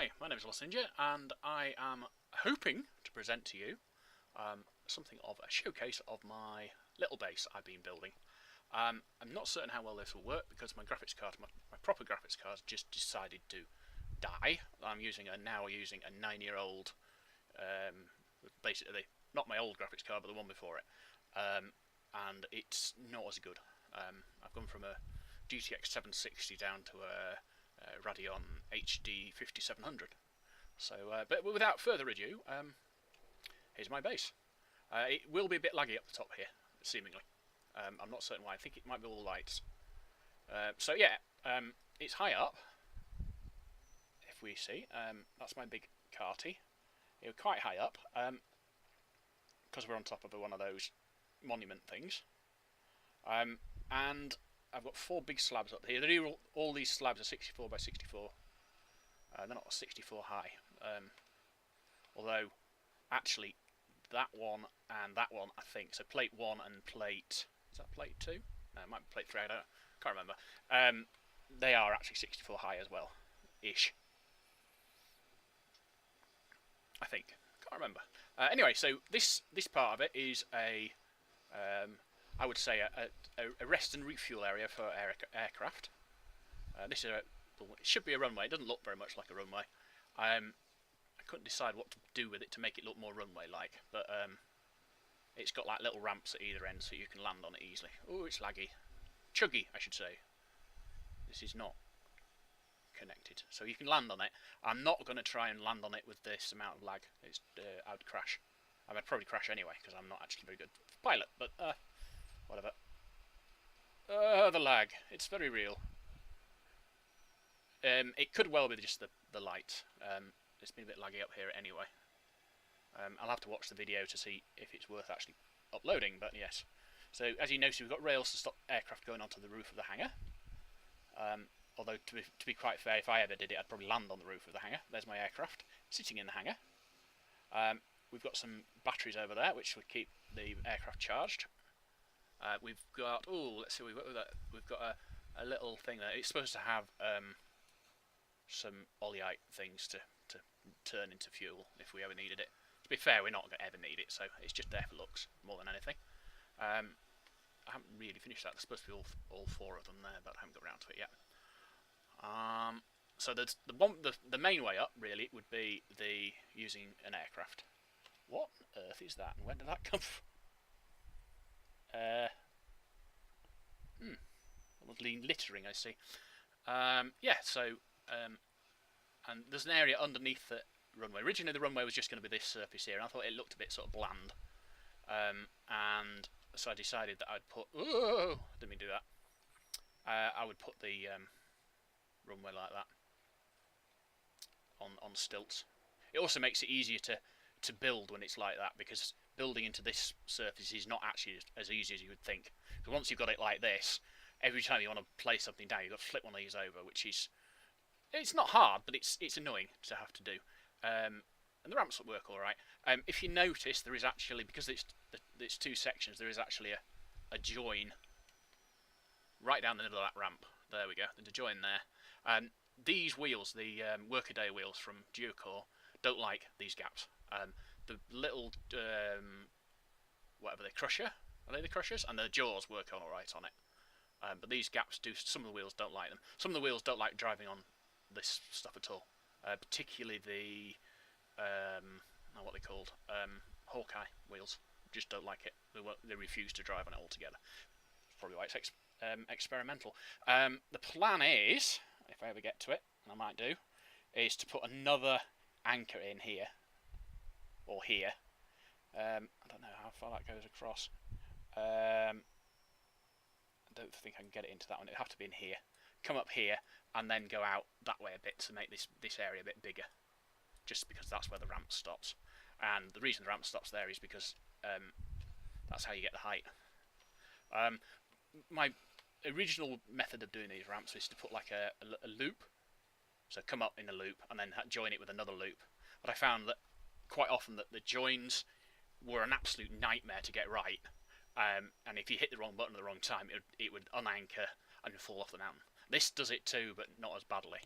Hi, my name is Losinja, and I am hoping to present to you something of a showcase of my little base I've been building. I'm not certain how well this will work because my graphics card, my proper graphics card, just decided to die. I'm now using a 9-year-old, basically not my old graphics card, but the one before it, and it's not as good. I've gone from a GTX 760 down to a Radeon HD 5700. So, but without further ado, here's my base. It will be a bit laggy up the top here, seemingly. I'm not certain why. I think it might be all lights. So yeah, it's high up. If we see, that's my big carty. It's quite high up because we're on top of one of those monument things. And I've got 4 big slabs up here. All these slabs are 64 by 64. They're not 64 high. Although, actually, that one and that one, I think. So plate 1 and plate... Is that plate 2? No, it might be plate 3. I can't remember. They are actually 64 high as well. Ish. I think. Can't remember. Anyway, so this part of it is a... I would say a rest and refuel area for aircraft. This is it should be a runway. It doesn't look very much like a runway. I couldn't decide what to do with it to make it look more runway-like, but it's got like little ramps at either end, so you can land on it easily. Oh, it's laggy, chuggy, I should say. This is not connected, so you can land on it. I'm not going to try and land on it with this amount of lag. I'd crash. I'd probably crash anyway because I'm not actually very good pilot, but whatever. The lag. It's very real. It could well be just the light. It's been a bit laggy up here anyway. I'll have to watch the video to see if it's worth actually uploading, but yes. So, as you notice, we've got rails to stop aircraft going onto the roof of the hangar. Although, to be quite fair, if I ever did it, I'd probably land on the roof of the hangar. There's my aircraft, sitting in the hangar. We've got some batteries over there, which would keep the aircraft charged. We've got, let's see, we've got a little thing there. It's supposed to have some oleite things to turn into fuel if we ever needed it. To be fair, we're not going to ever need it, so it's just there for looks more than anything. I haven't really finished that. There's supposed to be all 4 of them there, but I haven't got around to it yet. So the main way up really would be using an aircraft. What on earth is that, and where did that come from? Littering, I see. Yeah, so and there's an area underneath the runway. Originally the runway was just going to be this surface here, and I thought it looked a bit sort of bland. And so I decided that I'd put... Oh, didn't mean to do that. I would put the runway like that on stilts. It also makes it easier to build when it's like that, because building into this surface is not actually as easy as you would think. Because once you've got it like this, every time you want to place something down, you've got to flip one of these over, which is... It's not hard, but it's annoying to have to do. And the ramps will work all right. If you notice, there is actually, because it's 2 sections, there is actually a join right down the middle of that ramp. There we go. There's a join there. These wheels, the workaday wheels from Geocore, don't like these gaps. The little, whatever, the crusher, are they the crushers? And the jaws work all right on it. But these gaps do, some of the wheels don't like them. Some of the wheels don't like driving on this stuff at all. Particularly the, what are they called? Hawkeye wheels. Just don't like it. They refuse to drive on it altogether. That's probably why it's experimental. The plan is, if I ever get to it, and I might do, is to put another anchor in here. Or here. I don't know how far that goes across. I don't think I can get it into that one. It'd have to be in here. Come up here and then go out that way a bit to make this area a bit bigger. Just because that's where the ramp stops. And the reason the ramp stops there is because that's how you get the height. My original method of doing these ramps is to put like a loop. So come up in a loop and then join it with another loop. But I found that quite often that the joins were an absolute nightmare to get right. And if you hit the wrong button at the wrong time, it would unanchor and fall off the mountain. This does it too, but not as badly.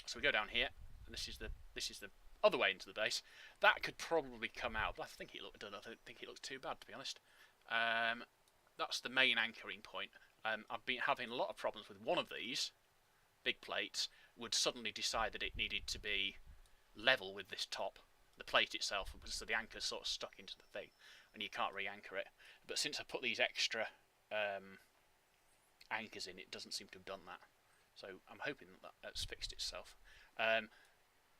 So we go down here, and this is the other way into the base. That could probably come out, but I think it looked done. I don't think it looks too bad, to be honest. That's the main anchoring point. I've been having a lot of problems with one of these big plates. Would suddenly decide that it needed to be level with this top, the plate itself, so the anchor's sort of stuck into the thing, and you can't re-anchor it. But since I put these extra anchors in, it doesn't seem to have done that. So I'm hoping that that's fixed itself.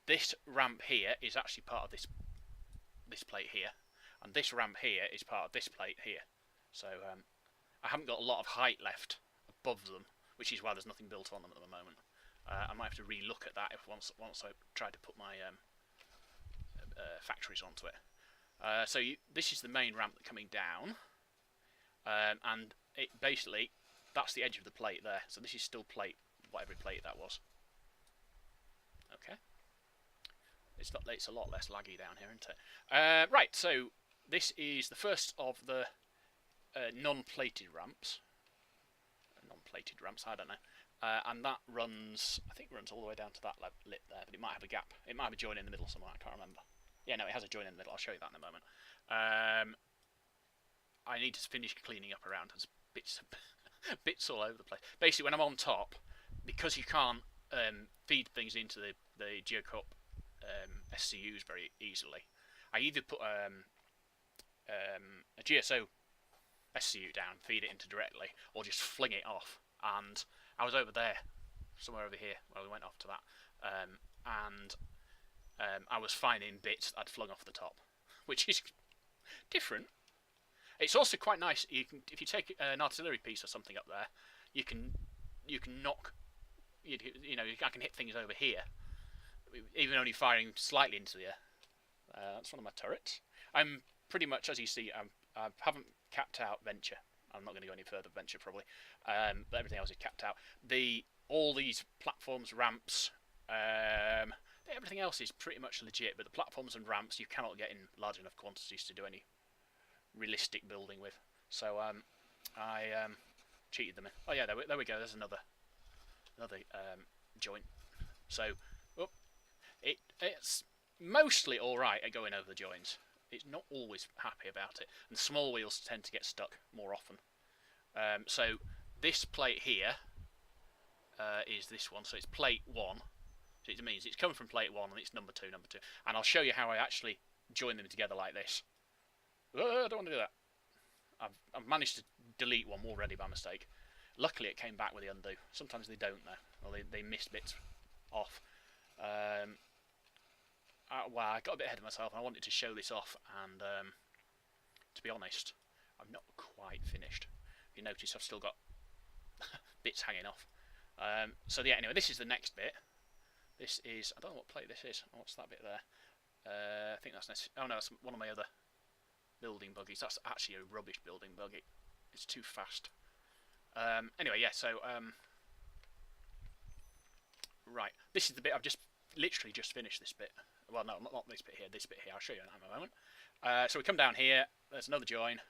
This ramp here is actually part of this plate here, and this ramp here is part of this plate here. So I haven't got a lot of height left above them, which is why there's nothing built on them at the moment. I might have to re-look at that if once I try to put my factories onto it. So this is the main ramp coming down, and it basically, that's the edge of the plate there. So this is still plate, whatever plate that was. Okay. It's a lot less laggy down here, isn't it? Right, so this is the first of the non-plated ramps. Non-plated ramps, I don't know. And that runs, I think it runs all the way down to that lip there, but it might have a gap. It might have a join in the middle somewhere, I can't remember. Yeah, no, it has a join in the middle. I'll show you that in a moment. I need to finish cleaning up around. There's bits all over the place. Basically, when I'm on top, because you can't feed things into the Geocorp SCUs very easily, I either put a GSO SCU down, feed it into directly, or just fling it off. And I was over there, somewhere over here, where we went off to that, and I was finding bits I'd flung off the top, which is different. It's also quite nice. You can, if you take an artillery piece or something up there, you can knock. You know, I can hit things over here, even only firing slightly into the air. That's one of my turrets. I'm pretty much, as you see, I haven't capped out Venture. I'm not going to go any further Venture probably, but everything else is capped out. All these platforms, ramps, everything else is pretty much legit. But the platforms and ramps you cannot get in large enough quantities to do any realistic building with. So I cheated them in. Oh yeah, there we go. There's another joint. So it's mostly all right at going over the joins. It's not always happy about it, and small wheels tend to get stuck more often. So this plate here is this one. So it's plate 1. So it means it's coming from plate 1 and it's number 2. And I'll show you how I actually join them together like this. I don't want to do that. I've managed to delete one already by mistake. Luckily it came back with the undo. Sometimes they don't though, or they miss bits off. Well, I got a bit ahead of myself and I wanted to show this off, and to be honest, I'm not quite finished. If you notice, I've still got bits hanging off. So yeah, anyway, this is the next bit. This is, I don't know what plate this is. What's that bit there? I think that's, oh no, that's one of my other building buggies. That's actually a rubbish building buggy. It's too fast. Anyway, yeah, so right, this is the bit I've literally just finished this bit. Well, no, not this bit here, this bit here. I'll show you in a moment. So we come down here, there's another join.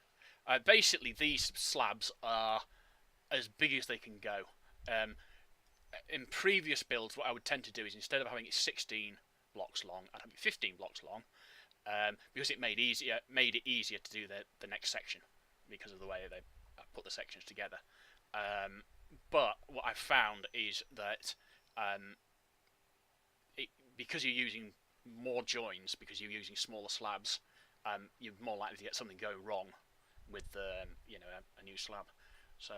Basically, these slabs are as big as they can go. In previous builds, what I would tend to do is, instead of having it 16 blocks long, I'd have it 15 blocks long, because it made it easier to do the next section, because of the way they put the sections together. But what I've found is that because you're using more joins, because you're using smaller slabs, you're more likely to get something go wrong with a new slab. So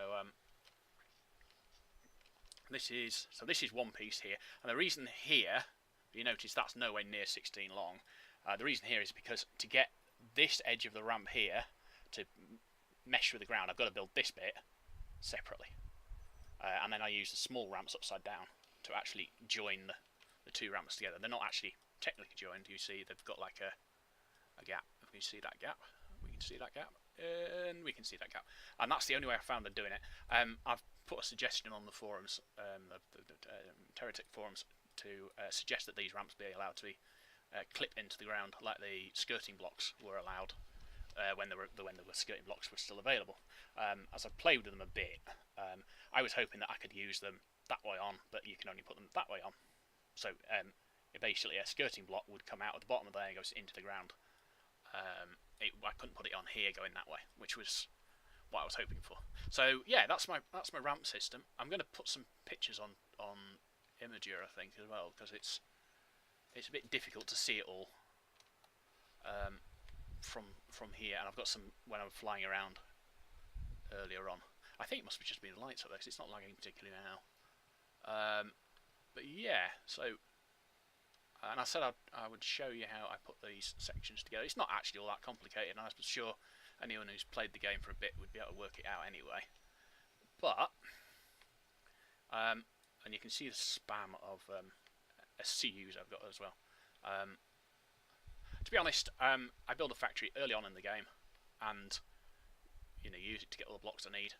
this is one piece here, and the reason here, you notice that's nowhere near 16 long. The reason here is because to get this edge of the ramp here to mesh with the ground, I've got to build this bit separately, and then I use the small ramps upside down to actually join the two ramps together. They're not actually technically joined. You see they've got like a gap. If we see that gap, we can see that gap, and we can see that gap, and that's the only way I found of doing it. I've put a suggestion on the forums, the Terratech forums, to suggest that these ramps be allowed to be clipped into the ground like the skirting blocks were allowed when the skirting blocks were still available. As I've played with them a bit, I was hoping that I could use them that way on, but you can only put them that way on. basically a skirting block would come out at the bottom of there and goes into the ground. I couldn't put it on here going that way, which was what I was hoping for. So yeah, that's my ramp system. I'm going to put some pictures on Imager, I think, as well, because it's a bit difficult to see it all from here. And I've got some when I'm flying around earlier on. I think it must have just been the lights up there, because it's not lagging particularly now. But yeah, so. And I said I would show you how I put these sections together. It's not actually all that complicated, and I'm sure anyone who's played the game for a bit would be able to work it out anyway. But, and you can see the spam of SCUs I've got as well. To be honest, I build a factory early on in the game, and use it to get all the blocks I need.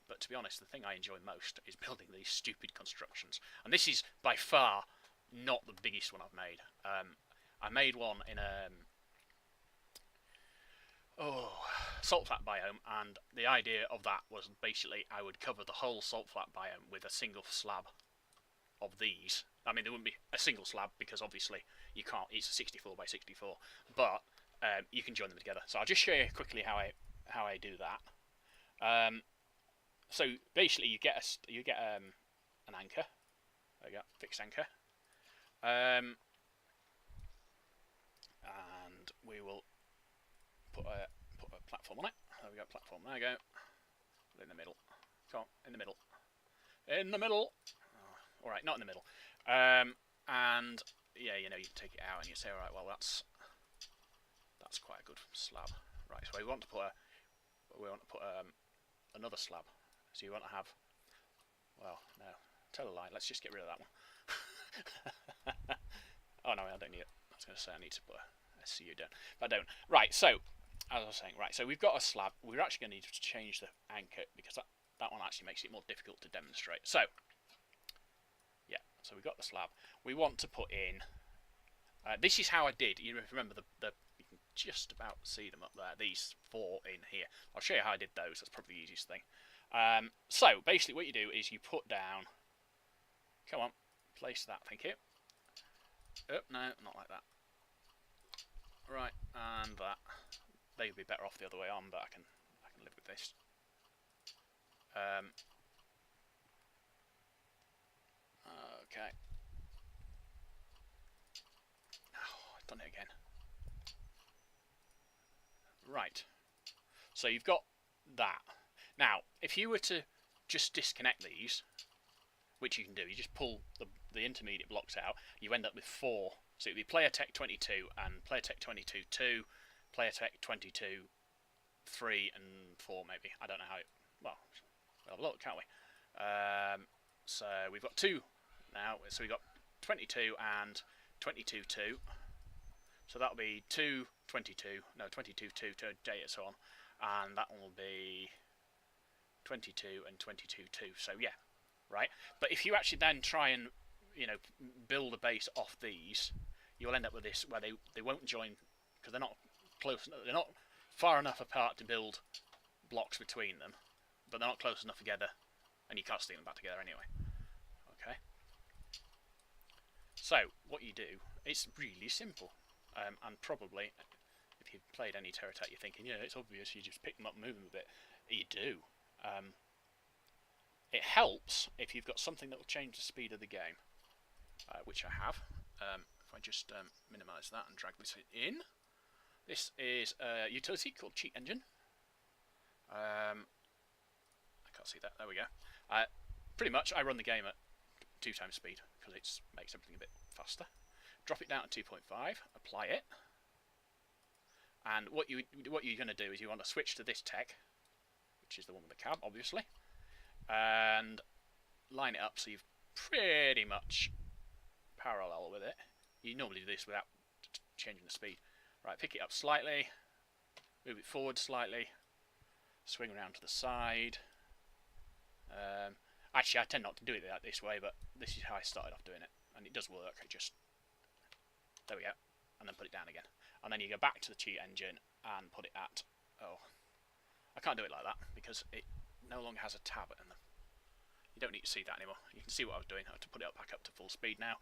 But to be honest, the thing I enjoy most is building these stupid constructions, and this is by far not the biggest one I've made. I made one in a salt flat biome, and the idea of that was basically I would cover the whole salt flat biome with a single slab of these. I mean, there wouldn't be a single slab because obviously you can't. It's a 64 by 64, but you can join them together. So I'll just show you quickly how I do that. So basically, you get an anchor. There you go, fixed anchor. And we will put a platform on it. There we go, platform. There we go. Put it in the middle. Come on, in the middle. In the middle. Oh, all right, not in the middle. And yeah, you take it out and you say, all right, well that's quite a good slab. Right, so we want to put another slab. So you want to have, well, no, tell a lie. Let's just get rid of that one. Oh no, I don't need it. I was going to say I need to put a SCU down, but I don't. Right, so as I was saying, right, so we've got a slab. We're actually going to need to change the anchor because that one actually makes it more difficult to demonstrate. So yeah, so we've got the slab. We want to put in. This is how I did. You remember the you can just about see them up there. These 4 in here. I'll show you how I did those. That's probably the easiest thing. So basically, what you do is you put down. Come on. Place that, thank you. Oh, no, not like that. Right, and that. They would be better off the other way on, but I can live with this. Okay. Oh, I've done it again. Right. So you've got that. Now, if you were to just disconnect these, which you can do, you just pull the intermediate blocks out, you end up with 4. So it would be Player Tech 22 and Player Tech 22 2, Player Tech 22 3 and 4 maybe. I don't know how it. Well, we'll have a look, can't we? So we've got 2 now. So we've got 22 and 22 2. So that'll be 2 22. No, 22 2 to J and so on, and that one will be 22 and 22 2. So yeah. Right, but if you actually then try and build a base off these, you'll end up with this where they won't join because they're not close. They're not far enough apart to build blocks between them, but they're not close enough together, and you can't stick them back together anyway. Okay. So what you do, it's really simple, and probably if you've played any Terra Tech, you're thinking, yeah, it's obvious. You just pick them up and move them a bit. You do. It helps if you've got something that will change the speed of the game, which I have. If I just minimise that and drag this in. This is a utility called Cheat Engine. I can't see that. There we go. Pretty much, I run the game at 2 times speed because it makes everything a bit faster. Drop it down to 2.5. Apply it. And what you're going to do is you want to switch to this tech, which is the one with the cab, obviously, and line it up so you've pretty much parallel with it. You normally do this without changing the speed. Right, pick it up slightly, move it forward slightly, swing around to the side. Actually, I tend not to do it this way, but this is how I started off doing it, and it does work. There we go, and then put it down again, and then you go back to the cheat engine and put it at. Oh, I can't do it like that because it no longer has a tab in them. You don't need to see that anymore. You can see what I was doing. I have to put it back up to full speed now.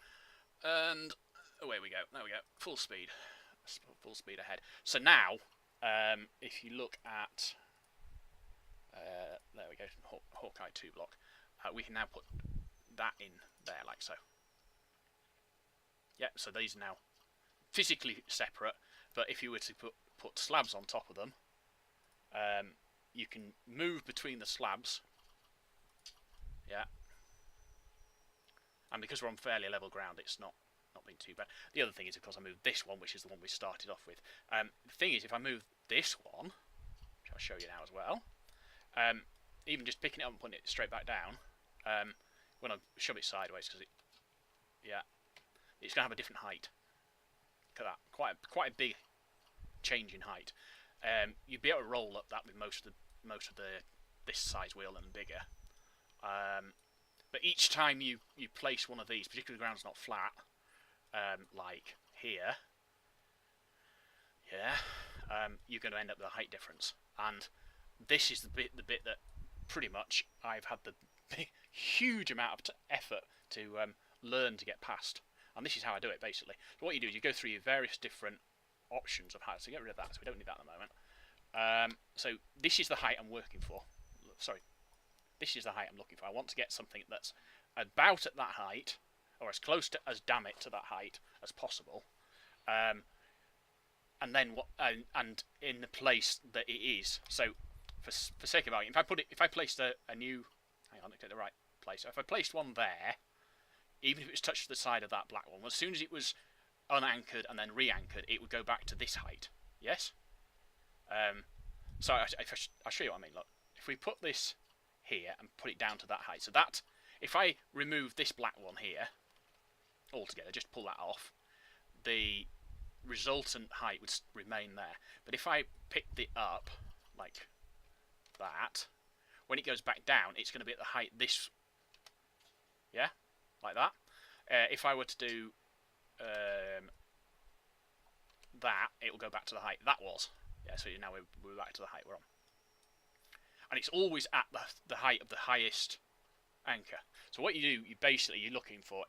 And away we go. There we go. Full speed. Full speed ahead. So now, if you look at... there we go. Hawkeye 2 block. We can now put that in there, like so. Yep, so these are now physically separate, but if you were to put slabs on top of them, you can move between the slabs. Yeah. And because we're on fairly level ground, it's not been too bad. The other thing is, of course, I moved this one, which is the one we started off with. The thing is, if I move this one, which I'll show you now as well, even just picking it up and putting it straight back down, when I shove it sideways, because it's going to have a different height. Look at that, quite a big change in height. You'd be able to roll up that with most of this size wheel and bigger. But each time you place one of these, particularly the ground's not flat, like here, you're going to end up with a height difference. And this is the bit that pretty much I've had the huge amount of effort to learn to get past. And this is how I do it, basically. So what you do is you go through your various different options of height. So get rid of that, so we don't need that at the moment. So this is the height I'm working for. Sorry. This is the height I'm looking for. I want to get something that's about at that height, or as close to to that height as possible, and then and in the place that it is. So, for sake of argument, if I placed a new, hang on, let's get the right place. So if I placed one there, even if it was touched the side of that black one, as soon as it was unanchored and then re-anchored, it would go back to this height. Yes. So I'll show you what I mean. Look, if we put this here and put it down to that height, so that if I remove this black one here altogether, just pull that off, the resultant height would remain there. But if I picked it up like that, when it goes back down, it's going to be at the height this, like that. If I were to do that, it will go back to the height that was. So now we're back to the height we're on. And it's always at the height of the highest anchor. So what you do, you're looking for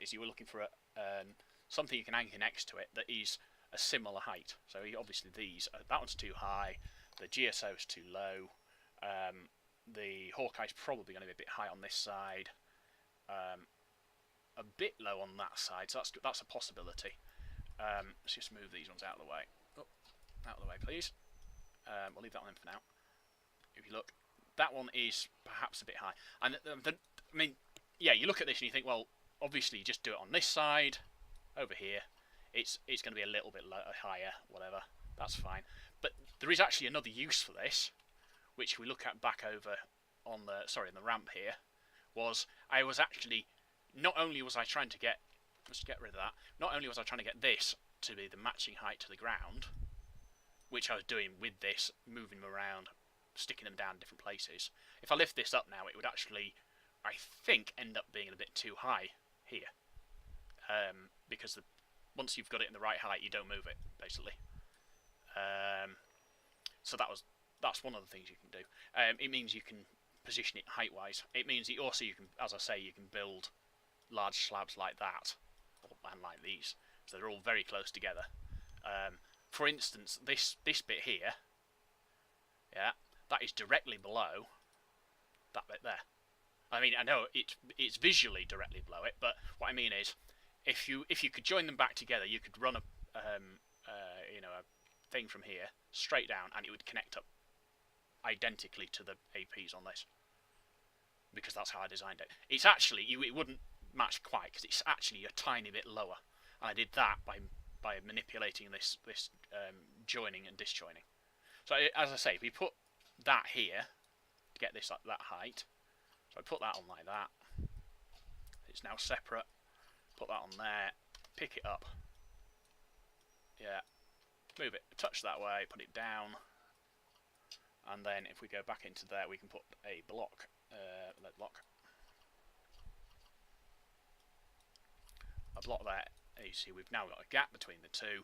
something you can anchor next to it that is a similar height. So obviously that one's too high, the GSO is too low, the Hawkeye's probably going to be a bit high on this side, a bit low on that side, so that's a possibility. Let's just move these ones out of the way. Oh, out of the way, please. We'll leave that one in for now. If you look, that one is perhaps a bit high. And I mean, yeah, you look at this and you think, well, obviously you just do it on this side, over here. It's going to be a little bit higher, whatever. That's fine. But there is actually another use for this, which we look at back over on the ramp here. I was actually, not only was I trying to get, let's get rid of that. Not only was I trying to get this to be the matching height to the ground, which I was doing with this, moving them around, sticking them down in different places. If I lift this up now, it would actually, I think, end up being a bit too high here, because once you've got it in the right height, you don't move it, basically. So that's one of the things you can do. It means you can position it height-wise. It means that also you can, as I say, you can build large slabs like that, and like these, so they're all very close together. For instance, this bit here, that is directly below that bit there. I mean, I know it's visually directly below it, but what I mean is, if you could join them back together, you could run a thing from here straight down, and it would connect up identically to the APs on this, because that's how I designed it. It's actually it wouldn't match quite, because it's actually a tiny bit lower, and I did that by manipulating this joining and disjoining. So as I say, if we put that here to get this at that height, so I put that on like that, it's now separate, put that on there, pick it up, move it, touch that way, put it down, and then if we go back into there, we can put a block, lead block, a block there. You see, we've now got a gap between the two.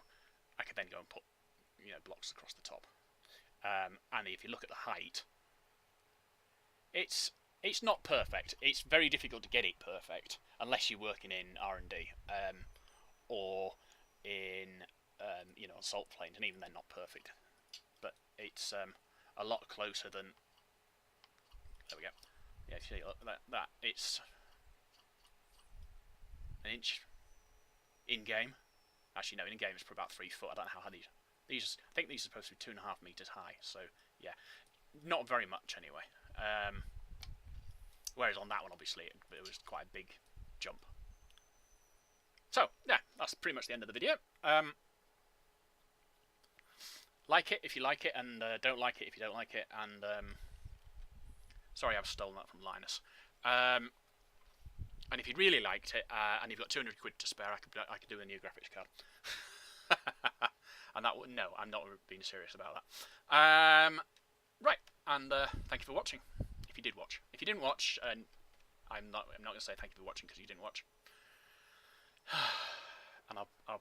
I could then go and put, blocks across the top. And if you look at the height, it's not perfect. It's very difficult to get it perfect unless you're working in R&D, or in assault planes, and even they're not perfect. But it's a lot closer than. There we go. Yeah, see, look, that it's an inch in game. Actually, no, in game it's for about 3 foot. I don't know how high these. I think these are supposed to be 2.5 meters high. So yeah, not very much anyway. Whereas on that one, obviously, it was quite a big jump. So yeah, that's pretty much the end of the video. Like it if you like it, and don't like it if you don't like it. And sorry, I've stolen that from Linus. And if you really liked it, and you've got 200 quid to spare, I could do a new graphics card. And that no, I'm not being serious about that. Right, and thank you for watching. If you did watch, if you didn't watch, I'm not going to say thank you for watching because you didn't watch. And I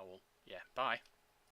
will, yeah, bye.